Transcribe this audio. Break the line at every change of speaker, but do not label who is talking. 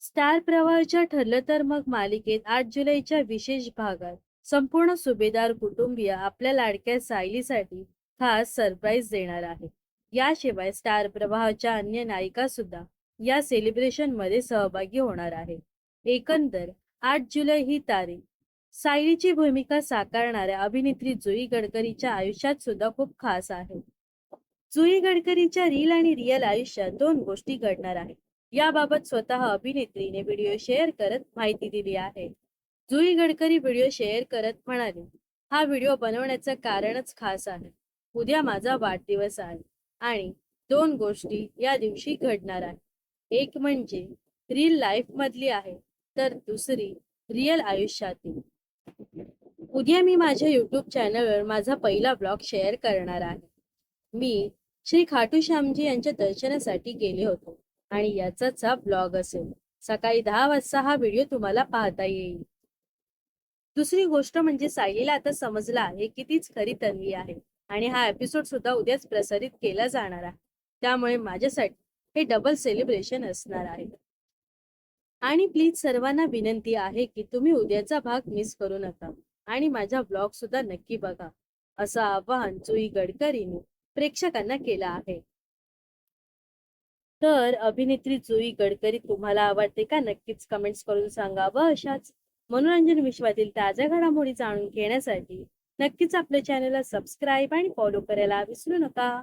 Star प्रवाहाच्या ठरलं तर मग मालिकेत 8 जुलैच्या विशेष भागात संपूर्ण सुभेदार कुटुंबीय आपल्या लाडक्या सायलीसाठी खास सरप्राईज देणार आहे. याशिवाय स्टार प्रवाहाच्या अन्य नायिका सुद्धा या सेलिब्रेशन मध्ये सहभागी होणार आहे. एकंदर 8 जुलै ही तारीख सायलीची भूमिका साकारणाऱ्या अभिनेत्री जुई गडकरीच्या आयुष्यात सुद्धा खूप खास आहे. जुई गडकरीच्या रील आणि रिअल आयुष्यात दोन गोष्टी घडणार आहेत. याबाबत स्वतः अभिनेत्रीने व्हिडिओ शेअर करत माहिती दिली आहे. जुई गडकरी व्हिडिओ शेअर करत म्हणाले, हा व्हिडिओ बनवण्याचं कारणच खास आहे. उद्या माझा वाढदिवस आहे आणि दोन गोष्टी या दिवशी घडणार आहेत. एक म्हणजे रील लाईफ मधली आहे, तर दुसरी रिअल आयुष्यातील. उद्या मी माझ्या युट्यूब चॅनलवर माझा पहिला ब्लॉग शेअर करणार आहे. मी श्री खाटू श्यामजी यांच्या दर्शनासाठी गेले होतो आणि याचाच हा ब्लॉग असेल. सकाळी 10 वाजता हा व्हिडिओ तुम्हाला पाहता येईल. दुसरी गोष्ट म्हणजे सायलीला आता समजलं आहे की तीच खरी तन्वी आहे आणि हा एपिसोड सुद्धा उद्याच प्रसारित केला जाणार आहे. त्यामुळे माझ्यासाठी हे डबल सेलिब्रेशन असणार आहे. आणि प्लीज सर्वांना विनंती आहे की तुम्ही उद्याचा भाग मिस करू नका आणि माझा ब्लॉग सुद्धा नक्की बघा, असं आवाहन जुई गडकरीने प्रेक्षकांना केलं आहे. तर अभिनेत्री जुई गडकरी तुम्हाला आवडते का? नक्कीच कमेंट्स करून सांगा व अशाच मनोरंजन विश्वातील ताज्या घडामोडी जाणून घेण्यासाठी नक्कीच आपल्या चॅनलला सबस्क्राईब आणि फॉलो करायला विसरू नका.